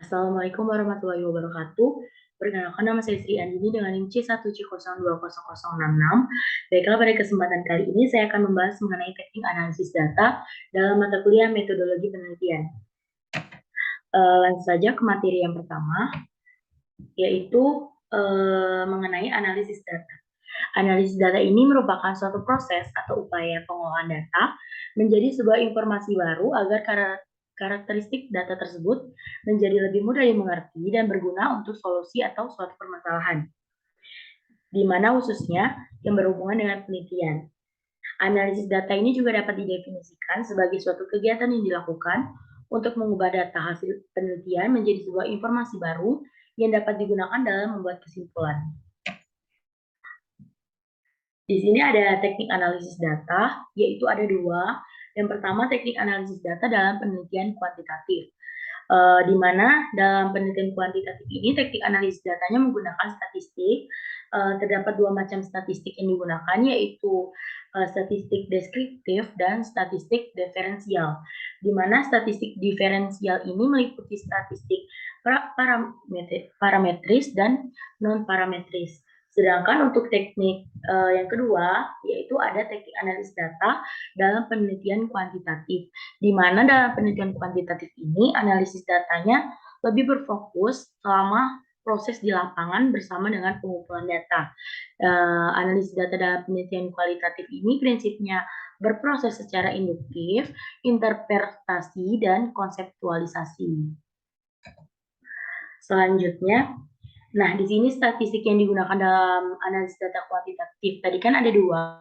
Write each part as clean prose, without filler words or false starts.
Assalamualaikum warahmatullahi wabarakatuh. Perkenalkan nama saya Sri Andini dengan NIM C1C020066. Baiklah, pada kesempatan kali ini saya akan membahas mengenai teknik analisis data dalam mata kuliah metodologi penelitian. Langsung saja ke materi yang pertama, yaitu mengenai analisis data. Analisis data ini merupakan suatu proses atau upaya pengolahan data menjadi sebuah informasi baru agar karakteristik data tersebut menjadi lebih mudah dimengerti dan berguna untuk solusi atau suatu permasalahan, di mana khususnya yang berhubungan dengan penelitian. Analisis data ini juga dapat didefinisikan sebagai suatu kegiatan yang dilakukan untuk mengubah data hasil penelitian menjadi sebuah informasi baru yang dapat digunakan dalam membuat kesimpulan. Di sini ada teknik analisis data, yaitu ada dua. Yang pertama, teknik analisis data dalam penelitian kuantitatif. Di mana dalam penelitian kuantitatif ini, teknik analisis datanya menggunakan statistik. Terdapat dua macam statistik yang digunakan, yaitu statistik deskriptif dan statistik diferensial. Di mana statistik diferensial ini meliputi statistik parametris dan non-parametris. Sedangkan untuk teknik yang kedua, yaitu ada teknik analisis data dalam penelitian kuantitatif, di mana dalam penelitian kuantitatif ini analisis datanya lebih berfokus selama proses di lapangan bersama dengan pengumpulan data. Analisis data dalam penelitian kualitatif ini prinsipnya berproses secara induktif, interpretasi, dan konseptualisasi. Selanjutnya, nah, di sini statistik yang digunakan dalam analisis data kuantitatif tadi kan ada dua,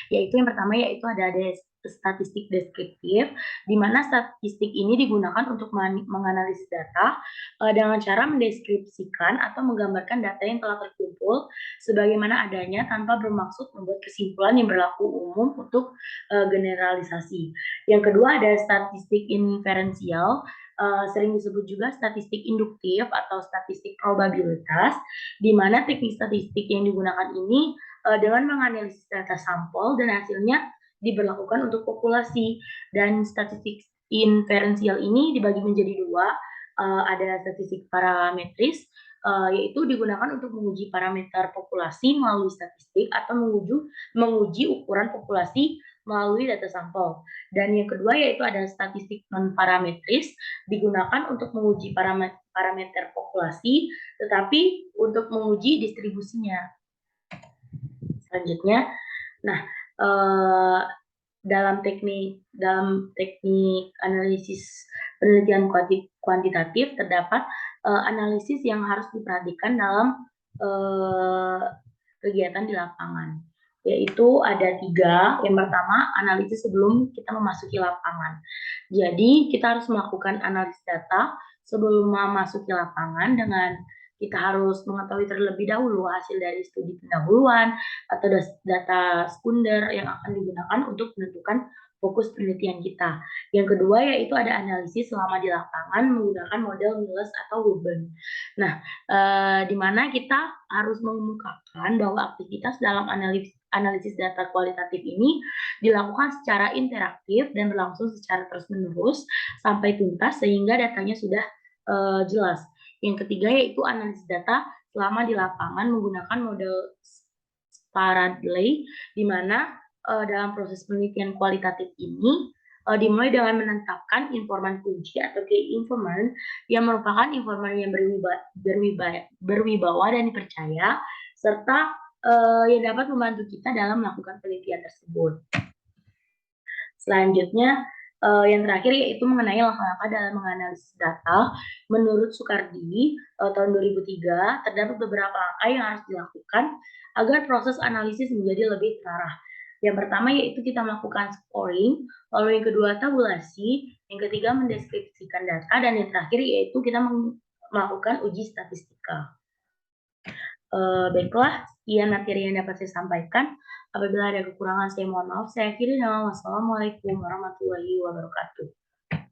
yaitu yang pertama yaitu ada statistik deskriptif, di mana statistik ini digunakan untuk menganalisis data dengan cara mendeskripsikan atau menggambarkan data yang telah terkumpul sebagaimana adanya tanpa bermaksud membuat kesimpulan yang berlaku umum untuk generalisasi. Yang kedua ada statistik inferensial, sering disebut juga statistik induktif atau statistik probabilitas, di mana teknik statistik yang digunakan ini dengan menganalisis data sampel dan hasilnya diberlakukan untuk populasi. Dan statistik inferensial ini dibagi menjadi dua, ada statistik parametris, yaitu digunakan untuk menguji parameter populasi melalui statistik atau menguji ukuran populasi melalui data sampel. Dan yang kedua yaitu ada statistik non-parametris, digunakan untuk menguji parameter populasi, tetapi untuk menguji distribusinya. Selanjutnya, nah dalam teknik analisis penelitian kuantitatif terdapat analisis yang harus diperhatikan dalam kegiatan di lapangan, yaitu ada tiga. Yang pertama, analisis sebelum kita memasuki lapangan. Jadi, kita harus melakukan analisis data sebelum memasuki lapangan dengan kita harus mengetahui terlebih dahulu hasil dari studi pendahuluan atau data sekunder yang akan digunakan untuk menentukan fokus penelitian kita. Yang kedua yaitu ada analisis selama di lapangan menggunakan model Miles atau Webern. Nah, di mana kita harus mengemukakan bahwa aktivitas dalam analisis data kualitatif ini dilakukan secara interaktif dan berlangsung secara terus-menerus sampai tuntas sehingga datanya sudah jelas. Yang ketiga yaitu analisis data selama di lapangan menggunakan model Sparadley, di mana dalam proses penelitian kualitatif ini dimulai dengan menetapkan informan kunci atau key informant yang merupakan informan yang berwibawa dan dipercaya, serta yang dapat membantu kita dalam melakukan penelitian tersebut. Selanjutnya, yang terakhir yaitu mengenai langkah-langkah dalam menganalisis data. Menurut Soekardi, tahun 2003, terdapat beberapa langkah yang harus dilakukan agar proses analisis menjadi lebih terarah. Yang pertama yaitu kita melakukan scoring, lalu yang kedua tabulasi, yang ketiga mendeskripsikan data, dan yang terakhir yaitu kita melakukan uji statistika. Baiklah, sekian materi yang dapat saya sampaikan. Apabila ada kekurangan, saya mohon maaf. Saya akhiri dengan wassalamualaikum warahmatullahi wabarakatuh.